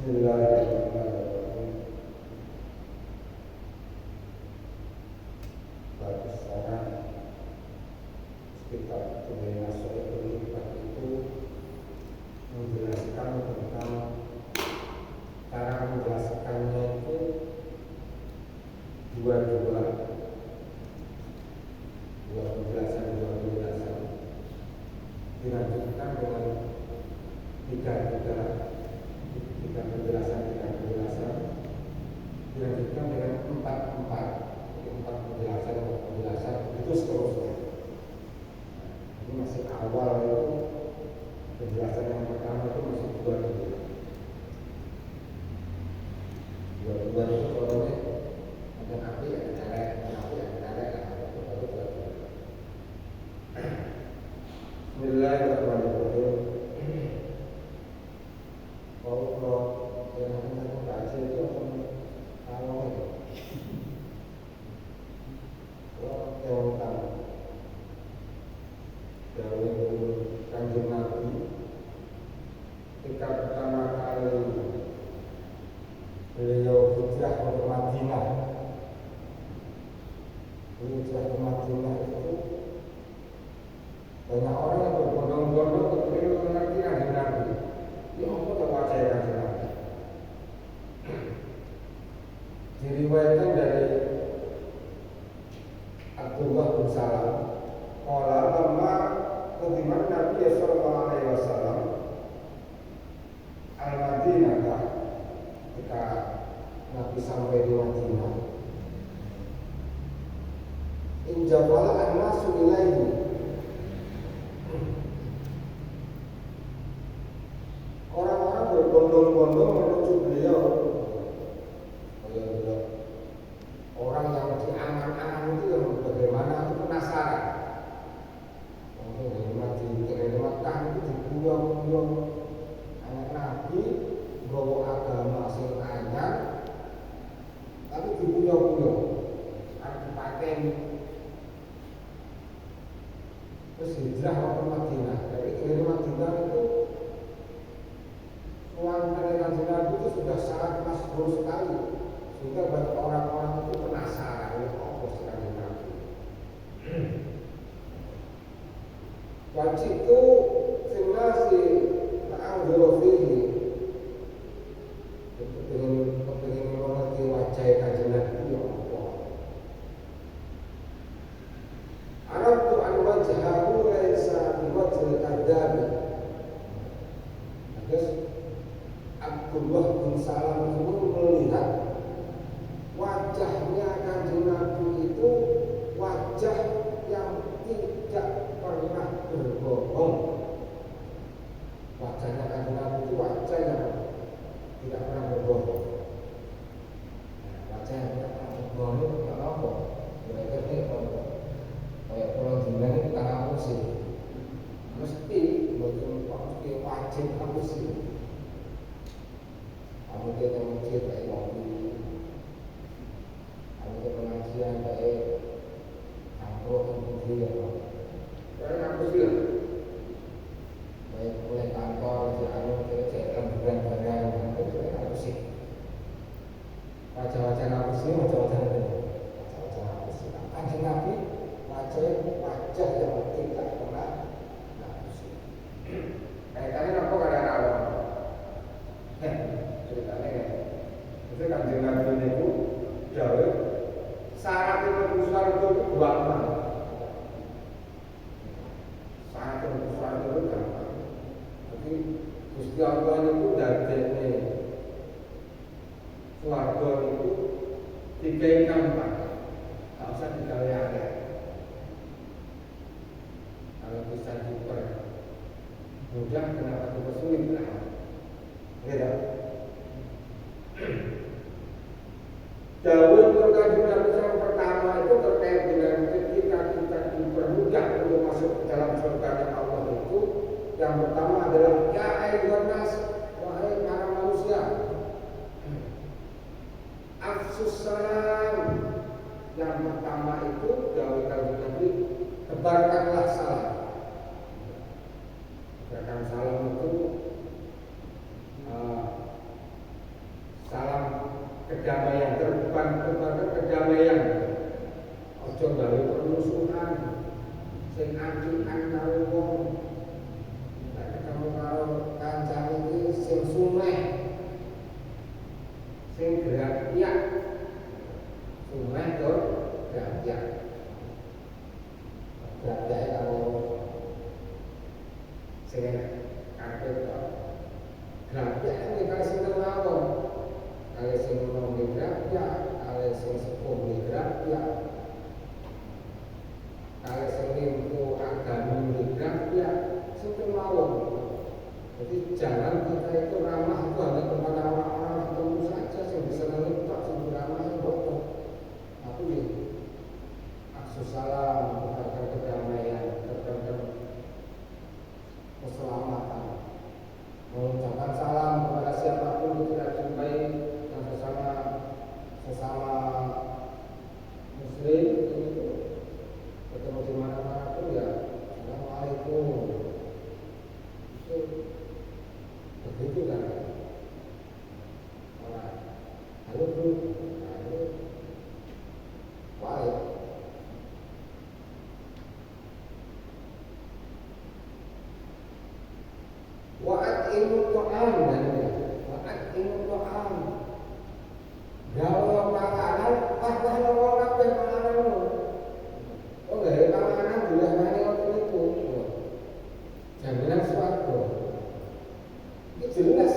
Bismillahirrahmanirrahim. Bagi sekarang sekitar dunia sosial itu menjelaskan tentang cara menjelaskannya itu dua penjelasan dilanjutkan dengan tiga penjelasan dilanjutkan dengan empat penjelasan itu seterusnya. Ini masih awal itu penjelasan yang pertama itu masih dua itu soalnya ada api ada elek. Bismillahirrahmanirrahim. Kalau yang aku baca itu kalau yang utama dari Kanjeng Nabi ketika pertama kali beliau hijrah ke Madinah. Hijrah ke Madinah itu banyak orang yang berbondong-bondong untuk mengerti Kanjeng Nabi. Ya apa tak percaya Kanjeng Nabi? Diriwayatkan dari Abdullah bin Salam, qala lamma qadima Nabi sallallahu alaihi wasallam al-Madinah, ketika Nabi sampai di Madinah, injawala an-nasu ilaihi, orang-orang berbondong-bondong menuju beliau. Orang yang diangan-angan itu yang bagaimana itu penasaran. Dari Makkah itu dibuyong-buyong anak Nabi bawa agama sing anyar, tapi dibuyong-buyong, harus dipakai. Terus hijrah ke Madinah. Dari Madinah itu ruang dari Kanjeng Nabi itu sudah sangat masyhur sekali, sehingga banyak orang-orang itu penasaran oleh apa Kanjeng Nabi. Wajib itu simulasi ta'awudhu fihi, kepingin mengerti wajah Kanjeng Nabi ya Allah. Arabtu an wajhahu laisa biwajhil kadzabi. Terus Abdullah bin Salam itu melihat wajahnya Kanjeng Nabi itu wajah yang tidak pernah berbohong. sini wajah-wajah ini, wajah-wajah bersih. Kanjeng Nabi wajah yang tidak pernah bersih. Kaitannya apa kadang awam? Ceritanya ya. Itu Kanjeng Nabi itu jauh. Syarat itu dua orang. Syarat itu gampang. Jadi Gusti Allah itu dari swarga itu tiga gampang. Tak usah digawe akeh. Kalau bisa diper mudah, kenapa dipersulit? Gitu. Dawuh Kanjeng Nabi yang pertama itu terkait dengan ketika kita dipermudah untuk masuk ke dalam surga Allah itu, yang pertama adalah ya ayyuhan nas, wahai para manusia, afsus salam. Yang pertama itu dawuh Kanjeng Nabi, tebarkanlah salam. Tebarkan salam itu salam kedamaian, tebarkan kedamaian. Ojo gawe permusuhan, sing anti-an karo wong. Nek ketemu karo kancane iki sing sumeh, sing gerak-gerak. Sumeh tur gerak-gerak. Gerak-gerak karo sing kabeh kok. Gerak-gerak iki karo sing mawon. Kali sing nom gerak ya, kali sing sepuh gerak ya, kali sing limpu agami gerak ya, sing mawon. Jadi jangan kita itu ramah itu hanya kepada orang-orang tertentu saja yang bisa mengikat sing ramah yang bodoh. Tapi ya, aksus salam, tebarkan kedamaian, tebarkan keselamatan, mengucapkan salam kepada siapapun yang tidak jumpai sesama muslim itu ketemu di mana-mana pun ya assalamualaikum, itu begitu kan. Halo bro, halo, waalaikum. Wa'atimu ta'am, wa'atimu ta'am. Gawe panganan, padahal wong kabeh pangananmu. Oh, gawe panganan dilamani ngoten niku. Jaminan swarga. Iki jelas.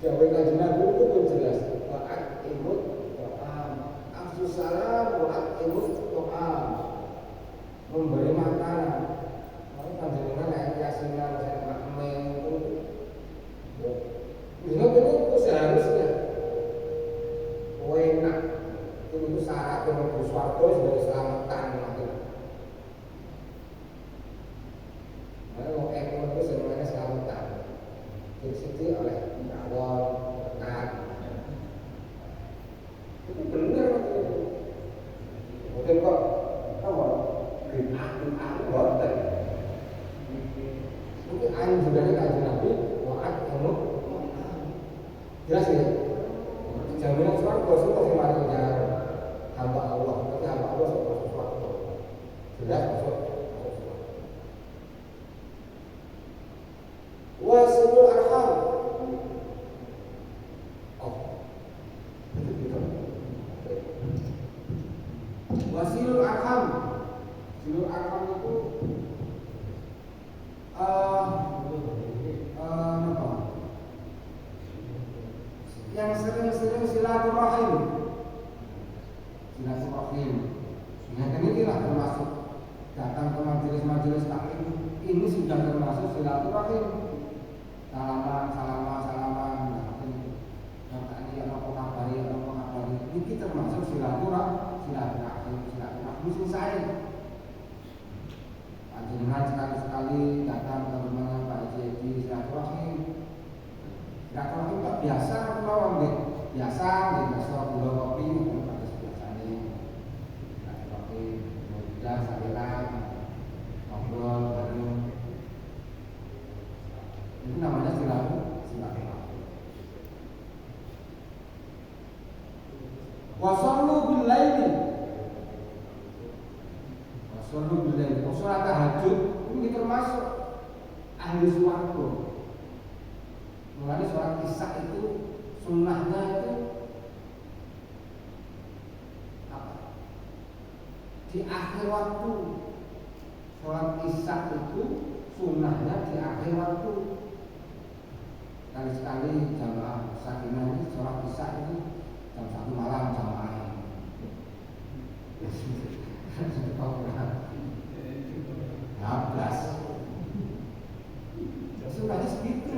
Gawe Kanjeng Nabi itu pun jelas. Wa'at imut ta'am. Afsus salam wa'at imut ta'am. Memberi makanan. Panjenengan nek yasinan saya makmen itu. Ini seharusnya enak, itu syarat yang menuju swarga sebagai selamatan nanti. Nah, mau ekor itu semuanya selamatan. Disiti oleh awal berkat. Itu benar itu. Mungkin kok apa? Aku boten. Mungkin anjurannya Kanjeng Nabi, wa'at kamu jelas ya. Jaminan swarga semua sing marinya hamba Allah, tapi hamba Allah masuk swarga. Jelas masuk swarga. Wasilul arham. Oh. Itu. Wasilul arham. Wasilul arham itu apa? Yang sering-sering silaturahim. Silaturahim. Yang inilah termasuk datang ke majelis-majelis taklim ini sudah termasuk silaturahim. Salaman. Ini apa kabari. Ini termasuk silaturahim selesai. Panjenengan sekali-sekali datang ke rumahnya Pak Haji silaturahim. Silaturahim tak biasa mawon nggih. Biasa nggih biasa gula kopi pada biasane. Silaturahim kemudian saweran ngobrol bareng. Itu namanya silaturahim. Wasallu bil laili. Wasallu bil laili. Salat tahajud ini termasuk ahli swarga. Mulai sholat isya itu sunnahnya itu apa? Di akhir waktu. Sholat isya itu sunnahnya di akhir waktu. Sekali-sekali jamaah sakinah ini sholat isya ini jam 1 malam jamaah. Nablas. Sunnahnya segitu.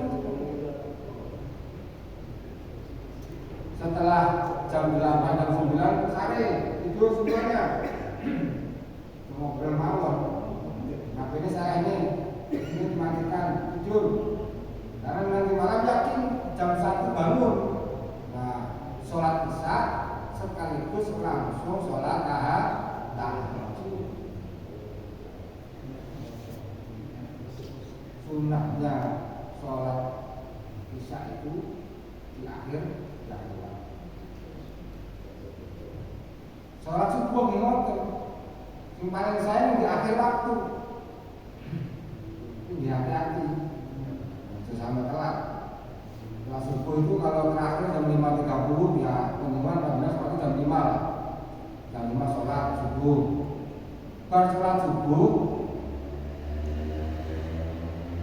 Setelah jam 8 jam 9 sore tidur semuanya. Ngobrol mawon. HP-nya saya ini dimatikan tidur. Karena nanti malam yakin jam 1 bangun. Nah, sholat isya sekaligus langsung sholat tahajud. Sunnahnya sholat isya itu di akhir waktu. Sholat subuh ngoten. Yang paling sayang di akhir waktu. Ini hati-hati. Jangan sampai telat. Sholat subuh itu kalau terakhir jam 5.30 ya minimal jam 5 lah. Jam 5 sholat subuh. Kalau sholat subuh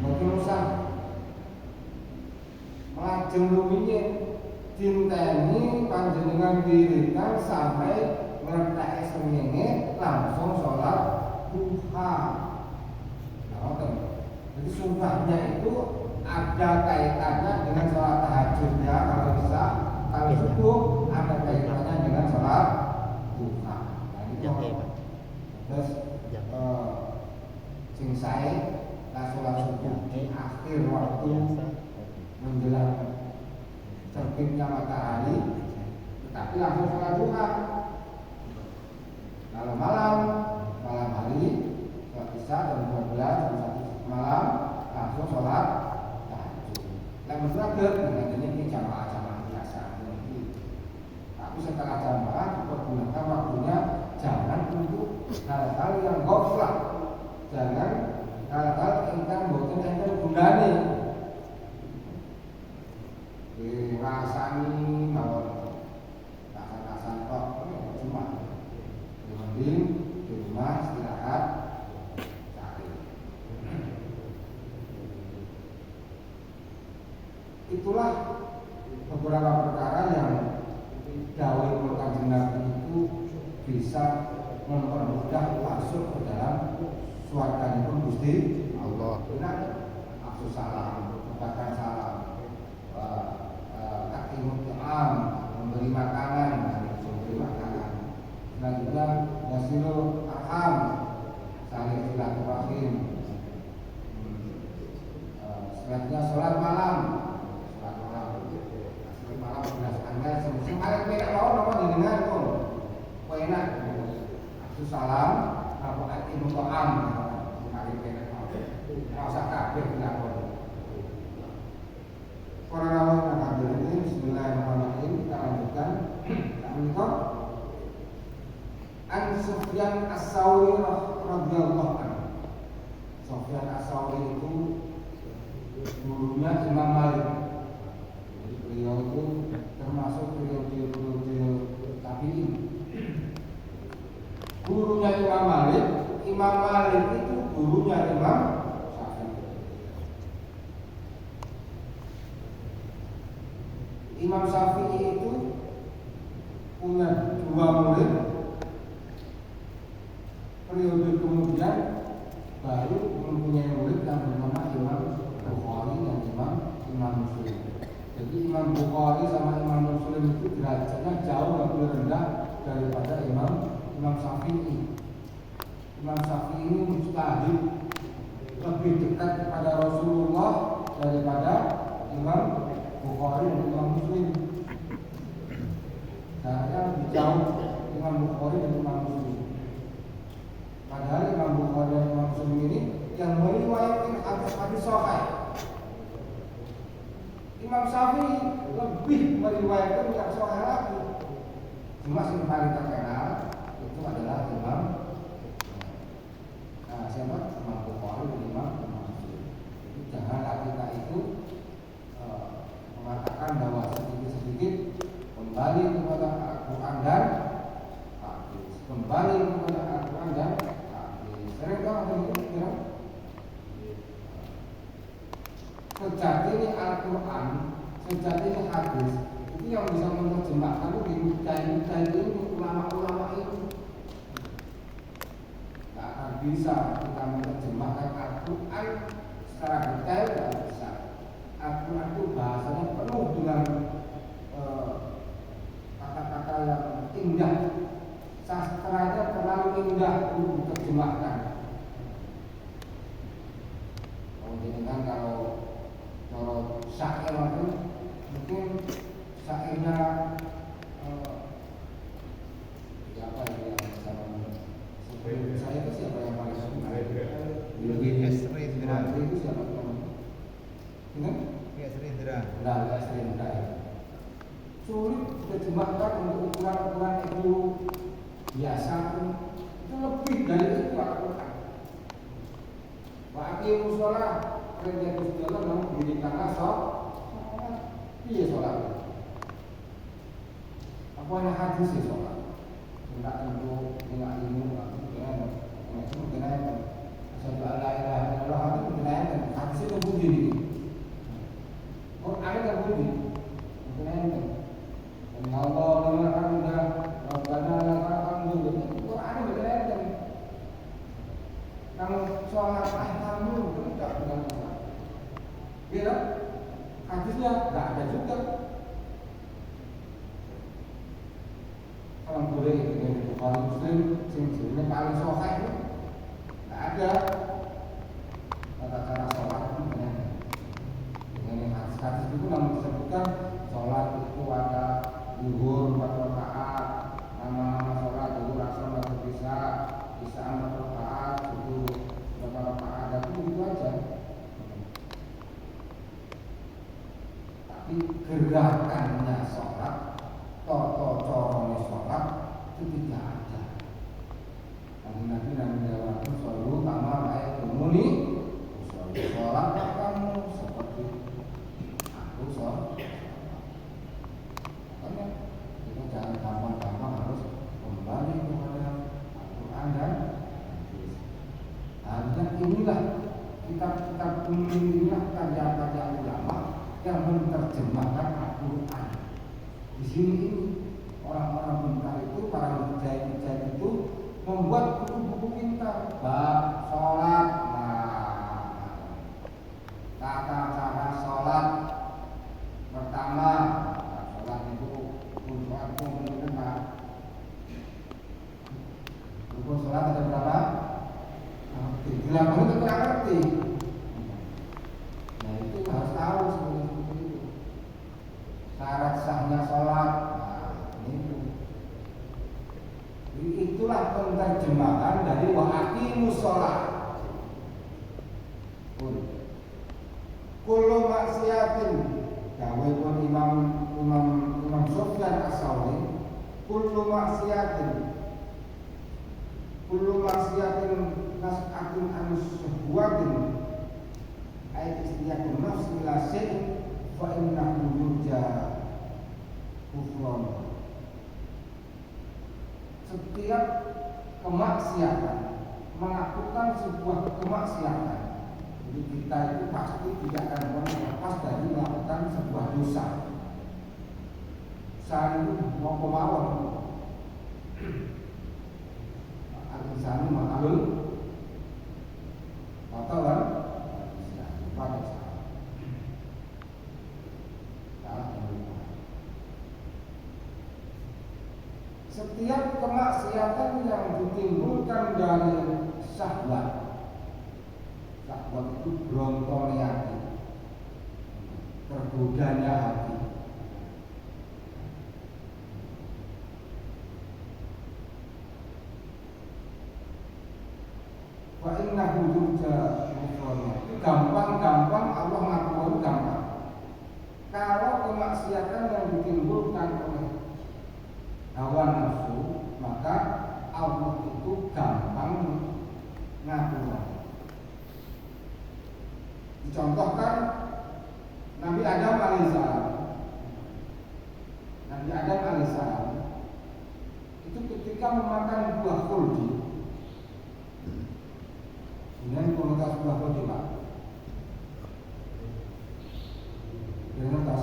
mungkin usah melajeng rumiyin dinteni panjenengan dirikan sampai ngerti srengenge langsung sholat duha. Jadi sunnahnya itu ada kaitannya dengan sholat tahajudnya kalau bisa, kalau subuh ada kaitannya dengan sholat duha. Terus sing sae sholat subuh di akhir waktu menjelang terbitnya matahari, tetapi langsung sholat duha. Kalau malam hari sholat isya jam 12 jam 1 malam langsung sholat tahajud. Yang beragam dengan ini jamaah biasa. Tapi setelah jamaah dipergunakan waktunya jangan untuk hal-hal yang ghaflah, jangan hal-hal ingkang boten enten gunane. Dirasani mawon rasa-rasan kok cuma mending di rumah istirahat cari. Itulah beberapa perkara yang dawuh Kanjeng Nabi itu bisa mempermudah masuk ke dalam swarga pun Gusti Allah. Benar, maksud salam, katakan salam, takimut ta'am, memberi makanan, dan juga wasilul arham, saling silaturahim. Selanjutnya sholat malam berdasarkan semua paling penak lawan apa didengar pun enak. Maksud salam, apa takimut ta'am, paling penak lawan usah kabeh dilakoni. Para rawuh kang hadirin, bismillahirrahmanirrahim, kita lanjutkan. Menika An Sufyan As-Tsauri radhiyallahu anhu. Sufyan As-Tsauri itu gurunya Imam Malik. Jadi beliau itu termasuk periode tabi'in. Gurunya Imam Malik itu gurunya Imam Syafi'i. Imam Syafi'i itu punya 2 murid. Periode kemudian baru mempunyai murid yang bernama Imam Bukhari dan Imam Muslim. Jadi Imam Bukhari sama Imam Muslim itu derajatnya jauh lebih rendah daripada Imam Syafi'i. Imam Syafi'i ini mujtahid, lebih dekat kepada Rasulullah daripada Imam Bukhari dan Imam Muslim. Jaraknya lebih jauh Imam Bukhari dan Imam Muslim. Padahal Imam Bukhari dan Imam Muslim ini yang meriwayatkan hadis-hadis sahih. Imam Syafi'i lebih meriwayatkan yang sahih lagi. Cuma yang paling terkenal itu adalah Imam siapa? Imam Bukhari dan Imam Muslim. Jadi janganlah kita itu mengatakan bahwa sedikit-sedikit kembali kepada Al-Quran dan hadis, kembali kepada Al-Quran dan hadis. Sering kan ada yang bilang sejatinya Al-Quran, sejatinya hadis itu yang bisa menerjemahkan itu di mujtahid ini, ulama-ulama itu. Tidak akan bisa kita menerjemahkan Al-Quran secara detail, tidak bisa. Al-Quran itu bahasanya penuh dengan kata-kata yang indah, sastranya terlalu indah untuk diterjemahkan. Kemudian kalau syair itu mungkin syairnya apa ya saya itu siapa yang paling suka? Esrindra itu siapa namanya? Ingat? Esrindra. Nah, Esrindra. Sulit diterjemahkan untuk ukuran-ukuran itu biasa itu lebih dari itu Al-Quran. Wa aqimus shalah perintah Gusti Allah namun dirikanlah sholat. Iya sholat. Apa yang hadis ya sholat? Tidak tentu, tidak ilmu, itu mungkin Asyhadu an la ilaha illallah itu mungkin hadis itu bunyi. Quran itu bunyi. Mungkin ya Allah liman hamidah, Rabbana lakal hamdu. Quran itu mungkin kalau sholat ahkamu itu tidak bukan Quran. Bila hadisnya tidak ada juga. Kalau boleh dengan Bukhari Muslim, sing paling sahih itu tidak ada tata cara sholat itu dengan hadis-hadis itu namun disebutkan sholat itu ada zuhur 4 rakaat, nama-nama sholat zuhur, asar, maghrib, isya, isya 4 rakaat, zuhur berapa rakaat, dan itu aja. Tapi gerakannya sholat, corongnya sholat itu tidak ada. Nabi menjawab selalu utama ayat umuni sholat kamu seperti aku sholat. Makanya kita jangan gampang-gampang harus kembali kepada Al-Quran dan hadis. Hanya inilah kitab-kitab inilah karya-karya ulama yang menerjemahkan Al-Quran. Di sini orang-orang bentar itu, para mujahid-mujahid itu membuat buku-buku pintar bab sholat, tata cara sholat pertama, sholat itu untuk menentukan rukun sholat ada berapa? Dilakoni itu kurang ngerti. Nah itu harus tahu seperti itu. Syarat sahnya sholat, itulah penerjemahan dari wa aqimus shalah. Kullu maksiatin dawe pun Imam Sufyan As-Tsauri, kullu maksiatin nas'atin anus sebuatin ayat istiyatun nafs ila syai'in fa innahu yurja kufran. Setiap kemaksiatan, melakukan sebuah kemaksiatan, jadi kita itu pasti tidak akan pernah lepas dari melakukan sebuah dosa. Saat itu mau kemauan, al-insanu ma'alul kotoran, pada salah setiap kemaksiatan yang ditimbulkan dari syahwat itu berontolnya hati, tergodanya hati. Wa innahu yurja ghufrana. Gampang-gampang Allah ngampuni gampang. Kalau kemaksiatan yang ditimbulkan oleh hawa ngapura. Dicontohkan Nabi Adam alaihissalam. Nabi Adam alaihissalam itu ketika memakan buah khuldi. Kemudian komunitas buah khuldi, Pak. Komunitas.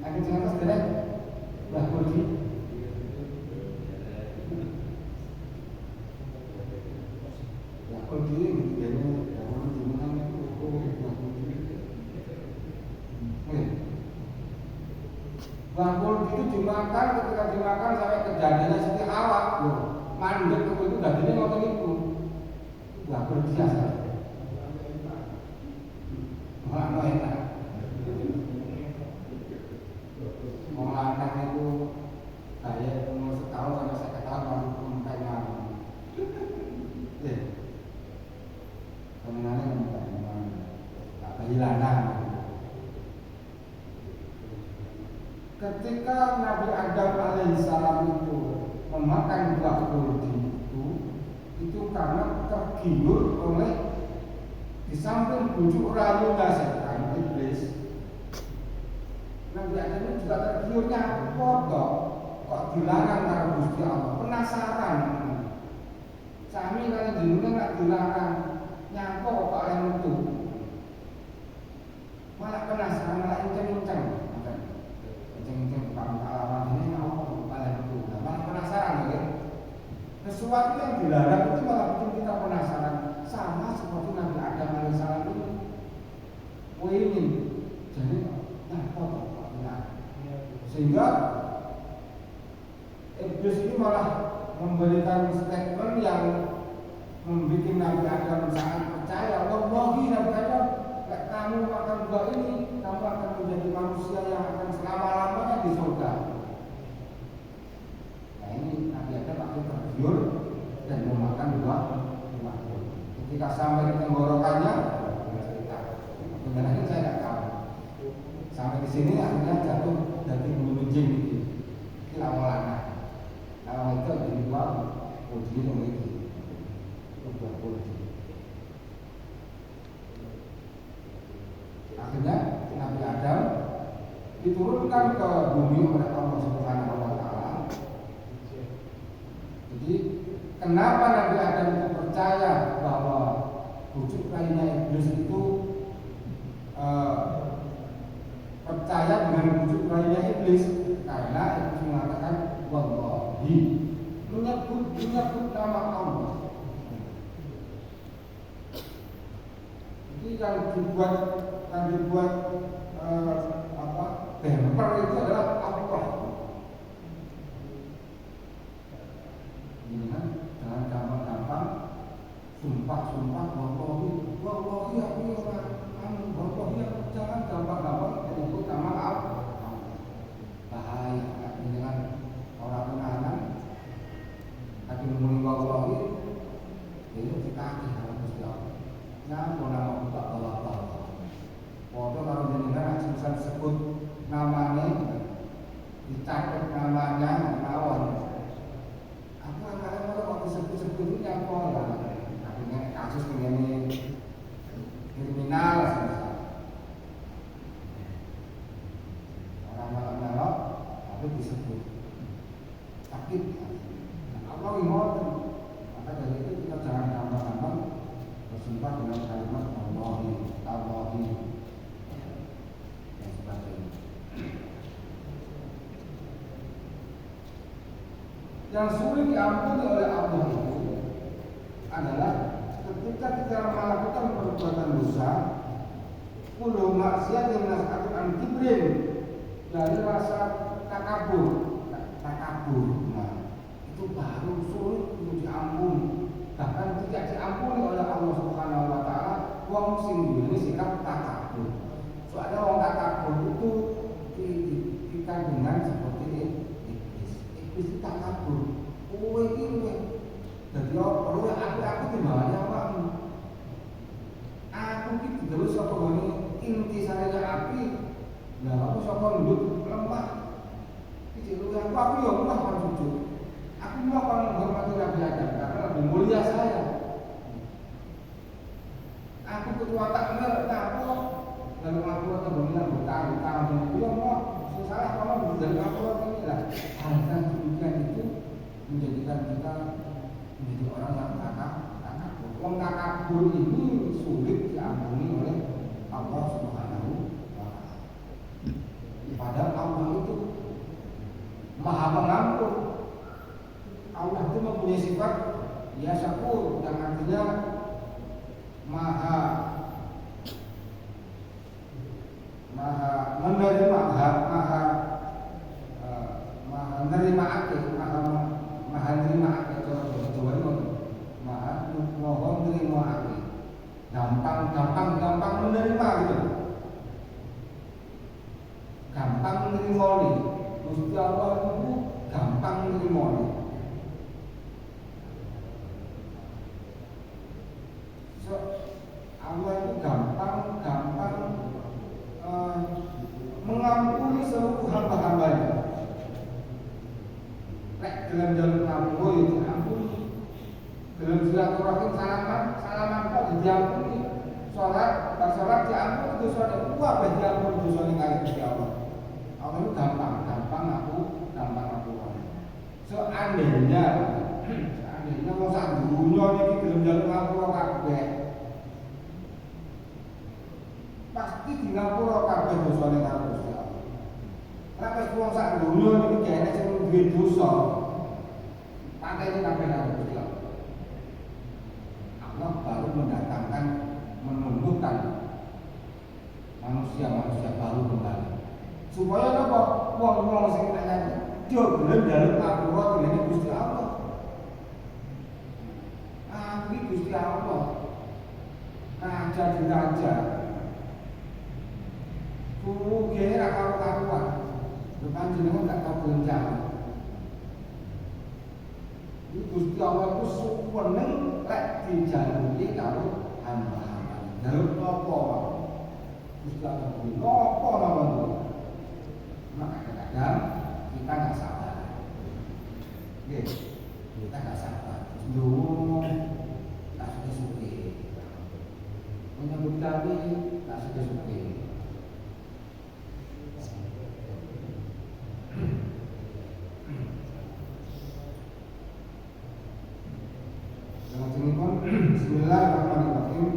Ada cerita sebenarnya buah khuldi. Buah khuldi ini Bangkul itu dimakan, ketika dimakan sampai kejadiannya seperti awak loh, mandek itu dagingnya ngotot itu. Bangkul biasa. Malah enak. Mau lanang itu kayak umur setahun sampai 1 tahun baru memakai malam. Kemenangan memakai malam. Tak bayi lanang. Ketika Nabi Adam alaihissalam itu memakan buah khuldi itu karena tergiur oleh di samping bujuk rayunya setan iblis. Nabi Adam itu juga tergiurnya kok dilarang karo Gusti Allah. Penasaran. Sami kalau jenenge nggak dilarang nyangka kok oleh metu. Malah penasaran, malah inceng-inceng. Ceng-ceng pengalaman ini mau kalian itu, malah penasaran ya. Sesuatu yang dilarang itu malah bikin kita penasaran, sama seperti Nabi Adam alaihissalam ini. Ingin jadi sehingga iblis ini malah memberikan statement yang membuat Nabi Adam sangat percaya. Wallahi Nabi Adam, kamu akan buat ini, kamu akan menjadi manusia yang akan selama-lamanya di surga. Nah ini Nabi Adam akhirnya tergiur dan memakan buah. Ketika sampai di tenggorokannya, cerita. Sebenarnya saya tidak tahu. Sampai di sini akhirnya jatuh dari menunjing gitu. Ini lama-lama. Lama itu jadi buah uji memiliki buah uji. Akhirnya Nabi Adam diturunkan ke bumi oleh Allah Subhanahu wa Ta'ala. Jadi kenapa Nabi Adam itu percaya bahwa bujuk lainnya iblis itu percaya dengan bujuk lainnya iblis? Karena iblis mengatakan wallahi, menyebut nama Allah. Jadi yang dibuat bemper itu adalah Allah. Ini kan jangan gampang-gampang sumpah wallahi aku orang wallahi aku jangan gampang-gampang menyebut nama Allah. Bahaya ini kan orang penahanan tapi ngomongin wallahi itu dikaki sama Gusti Allah. Nah, nama kita Allah. Waktu kalau jenengan susah sebut namanya, dicatat namanya, lawan. Aku akan kalau disebut-sebut itu yang pola. Akhirnya kasus begini kriminal selesai. Orang malam-malam, tapi disebut sakit. Allah ingin. Maka dari itu kita jangan gampang-gampang bersumpah dengan kalimat Allahi. Yang sulit diampuni oleh Allah itu adalah ketika kita melakukan perbuatan dosa, kullu maksiat yang nas'atun an kibrin, dari rasa takabur. Nah, itu baru sulit untuk diampuni, bahkan tidak diampuni oleh Allah Subhanahu wa Ta'ala. Wong sing duwe sikap takabur. Soalnya wong takabur itu dikandungan seperti iblis itu takabur. Kowe iki dadi apa aku timbangane awakmu. Aku iki terus saka ngene inti sarene api. Lah aku saka ndut lemah. Iki lho aku yo lemah kan jujur. Aku mohon menghormati Nabi Adam karena lebih mulia saya. Aku ketua takmir kapok lalu aku kemudian bertahun-tahun dia mau salah kamu dari aku ini lah. Karena demikian itu menjadikan kita menjadi orang yang takabur. Wong takabur ini sulit diampuni oleh Allah Subhanahu wa Ta'ala. Padahal Allah itu Maha Pengampun. Allah itu mempunyai sifat ya syakur yang artinya maha menerima, maha menerima akeh, maha menerima akeh maha mohon menerima akeh, gampang menerima gitu, gampang menerima nih. Gusti Allah itu gampang menerima nih. Allah itu gampang mengampuni seluruh hamba-hambanya. Lek dalam jalur ngapura itu diampuni. Dalam silaturahim salaman kok diampuni. Sholat diampuni, dosa apa diampuni dosa kali Gusti Allah. Allah itu gampang ngapura. Seandainya mau sak dunya iki dalam jalur ngapura kabeh. Pasti di ngapura kabeh dosane karo Gusti Allah. Nek wis wong sak dunya iki kene sing duwe dosa, pateni kabeh karo Gusti Allah. Allah baru menumbuhkan manusia baru kembali. Supaya napa? Wong-wong sing anyar yo gelem jalur ngapura dene Gusti Allah. Gusti Allah raja di raja kuge ra karuan depan jenengan gak tau goncang. Gusti Allah itu suweneng lek dijalui karo hamba-hamba. Jalur apa? Gusti Allah kuwi apa namanya? Maka kadang-kadang kita gak sabar. Nggih, kita gak sabar. Tak suka-suka menyambut kami, tak suka-suka. Dengan demikian, Bismillahirrahmanirrahim.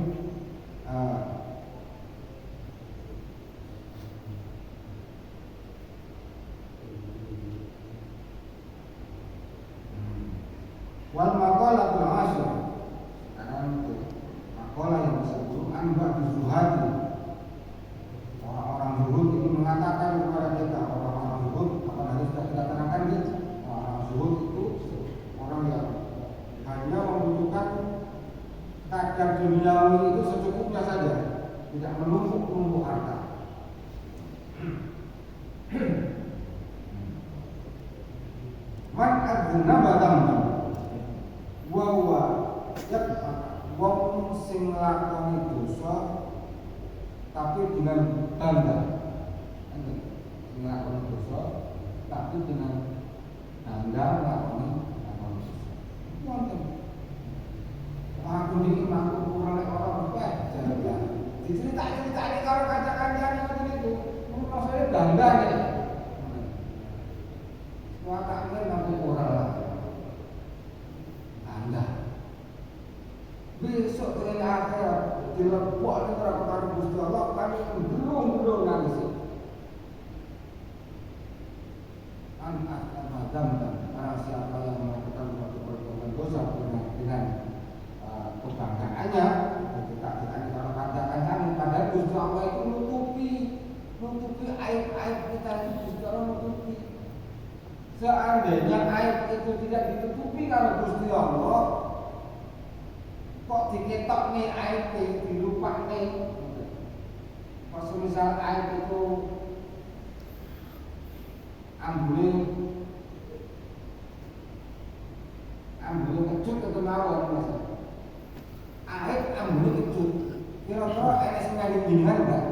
Wal maqalatul asyr, maqalah yang disebut anba bizuhadi. Orang-orang zuhud ini mengatakan kepada kita, orang-orang zuhud, apa tadi sudah kita terangkan gitu. Orang zuhud itu orang yang hanya membutuhkan kadar duniawi itu secukupnya saja, tidak menumpuk harta. Man adzna bahwa wong sing nglakoni dosa tapi dengan bangga. Sing nglakoni dosa tapi dengan bangga nglakoni dosa. Wonten. Aku niki mampu kurang orang bae jalan. Dicerita-ceritani karo kanca-kancane ngoten niku. Maksudnya bangga ya. Wah takmir mampu ora lah. Besok dengan akhirat dilepok oleh para Gusti Allah kami belum nangis. Anak Adam dan para siapa yang melakukan suatu perbuatan dosa dengan kebanggaannya, kita kalau katakan kami padahal Gusti Allah itu nutupi aib-aib kita itu Gusti Allah nutupi. Seandainya aib itu tidak ditutupi kalau Gusti Allah, kok diketok nih aib dilupak nih. Kalau misal aib itu ambune kecut atau mawon mas. Aib ambune kecut. Kira-kira enak sing ngandung enggak?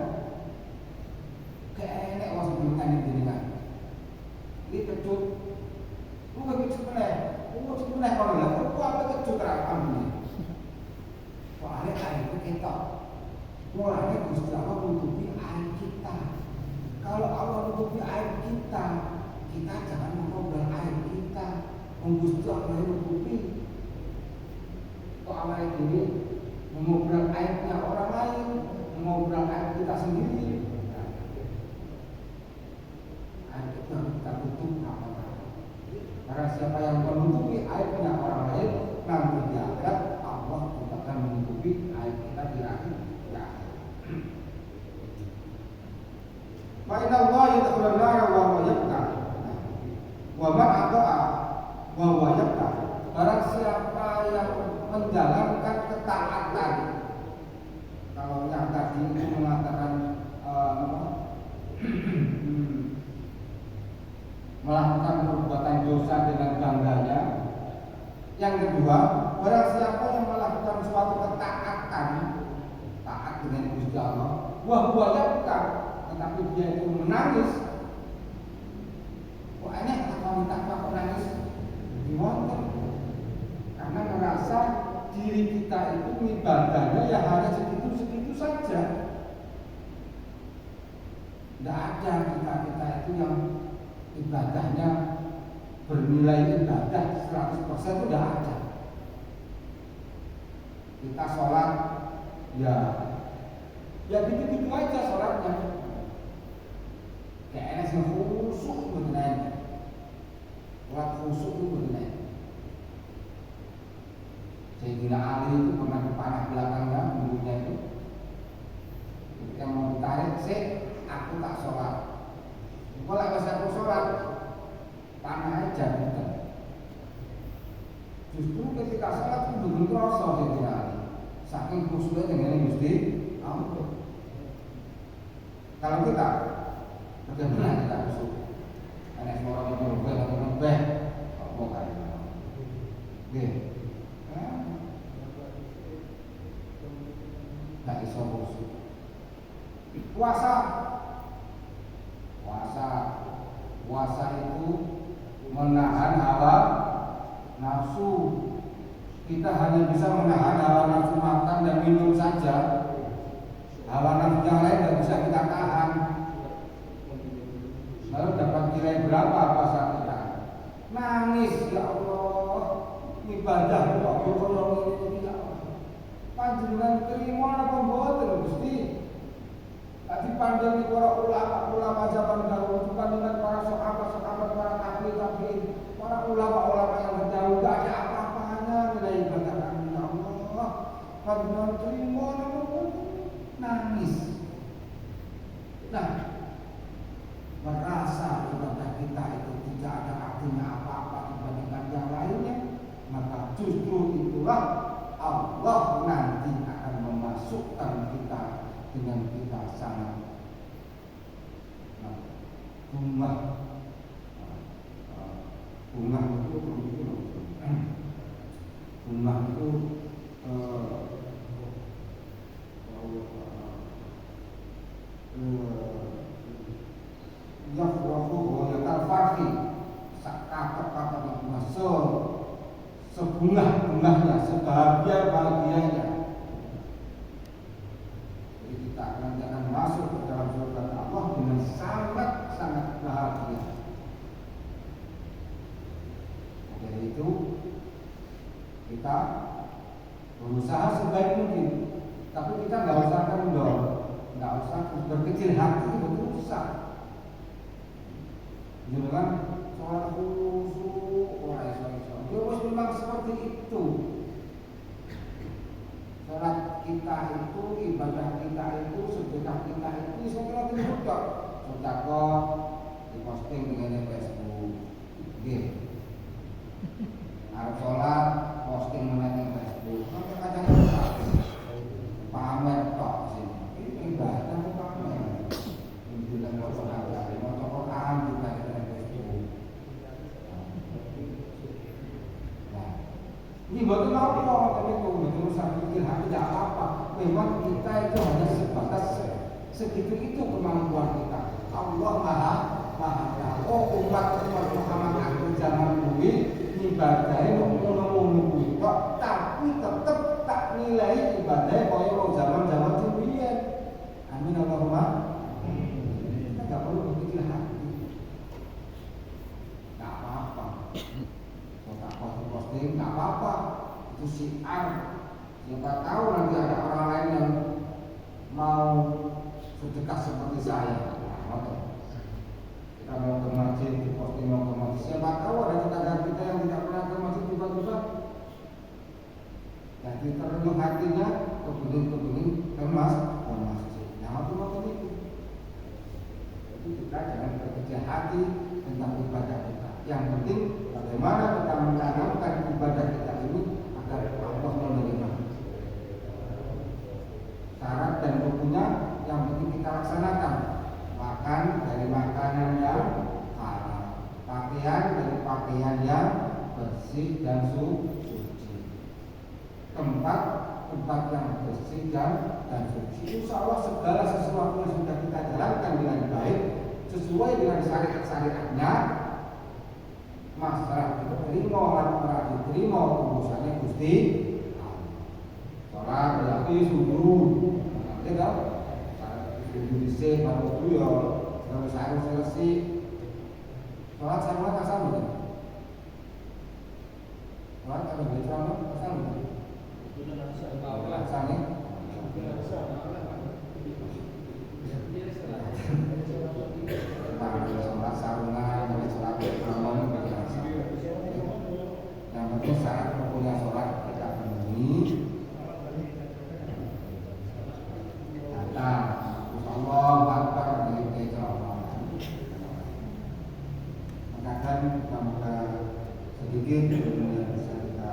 Kayak enak was ngandung jenengan. Ini kecut. Lu kecut meneh. menutupi aib kita. Kita jangan mengobrol aib kita. Gusti Allah menutupi. Kok Allah ini mengobrol aibnya orang lain, mengobrol aib kita sendiri. Aib itu harus kita tutup apa-apa. Karena siapa yang menutupi aibnya orang lain, nanti di akhirat Allah juga akan menutupi aib kita di akhirat. Fa inna Allah yadkhulun nar wa huwa yabqa. Wa man ata'a wa huwa yabqa. Barang siapa yang menjalankan ketaatan, kalau yang tadi itu mengatakan melakukan perbuatan dosa dengan bangganya. Yang kedua, barang siapa yang melakukan suatu ketaatan, taat dengan Gusti Allah, wa huwa yabqa, tetapi dia itu menangis. Kok aneh kata wanita kok nangis? Diwonten. Karena merasa diri kita itu ibadahnya ya hanya segitu-segitu saja. Tidak ada kita itu yang ibadahnya bernilai ibadah 100% itu tidak ada. Kita sholat ya gitu-gitu aja sholatnya. Kayak yang khusyuk benar. Sholat khusyuk itu benar. Sayyidina Ali itu pernah dipanah belakangnya mulutnya itu. Ketika mau ditarik, aku tak sholat. Kalau pas aku sholat, panah aja gitu. Justru ketika sholat itu belum terasa Sayyidina Ali. Saking khusyuknya dengan Gusti Allah. Kalau kita bagaimana kita khusyuk? Karena semua orang itu lebih, apa kan? Oke. Gak iso khusyuk. Puasa itu menahan hawa nafsu. Kita hanya bisa menahan hawa nafsu makan dan minum saja. Hawa nafsu yang lain tidak bisa kita tahan. Lalu dapat nilai berapa puasa kita? Nangis, ya Allah. Ibadah kok tolong ini ya Allah. Panjenengan terima apa mboten Gusti? Tadi pandemi para ulama zaman dahulu, panjenengan para sahabat, para tabi'in, para ulama yang terdahulu tidak ada apa-apanya nilai ibadah kami ya Allah. Panjenengan terima apa mboten? Nangis. Nah, merasa ibadah kita itu tidak ada artinya apa-apa dibandingkan yang lainnya, maka justru itulah Allah nanti akan memasukkan kita dengan kita sangat bunga itu yafrahu wa yatarfahi sakata-kata bunga sebunga-bunganya, sebahagia-bahagianya. Jadi kita akan masuk ke dalam surga Allah dengan sangat-sangat bahagia. Dari itu kita berusaha sebaik mungkin, tapi kita nggak usah kendor, nggak usah berkecil hati, berusaha. Jangan sholat khusyuk, memang seperti itu. Sholat kita itu, ibadah kita itu, sedekah kita itu, saya kira tidak kok. Sedekah diposting dengan Facebook, gitu. Harus sholat, posting dengan Facebook. Kadang-kadang pamer tok sih. Ini ibadah pamer. Bilang mau sholat, mau Quran juga dengan Facebook. Ini bukan apa, tapi kalau berusaha pikir hati tidak apa-apa. Memang kita itu hanya sebatas segitu itu kemampuan kita. Allah maha tahu. Umat Muhammad akhir zaman ini ibadahnya ngomong-ngomong kok, tapi tetap tak nilai ibadahnya kalau zaman-zaman dulu. Amin Allahumma. Kita tidak perlu berpikir hati. syiar. Siapa tahu nanti ada orang lain yang mau sedekah seperti saya. Kita mau ke masjid, diposting mau ke masjid. Siapa tahu ada tetangga kita yang tidak pernah ke masjid tiba-tiba jadi terlebih hatinya kepingin kemas ke masjid. Yang waktu itu. Jadi kita jangan berkecil hati tentang ibadah kita. Yang penting bagaimana kita menanamkan ibadah kita ini agar Allah menerima. Syarat dan rukunnya yang penting kita laksanakan. Makan dari makanan yang halal, pakaian dari pakaian yang bersih dan suci, tempat yang bersih dan suci. Insya Allah segala sesuatu yang sudah kita jalankan dengan baik sesuai dengan syariat-syariatnya, masalah diterima orang diterima urusannya Gusti. Sholat berarti sujud, tidak? Sujud disik baru itu ya harus selesai. Sholat sama kasar betul. Sholat kalau baca kasar betul. Kasar nih. Sholat sarungan, sholat berkerumun, yang penting syarat rukunnya sholat kita penuhi. Datang, Allah Akbar dari kejawaban. Maka kita sedikit yang bisa kita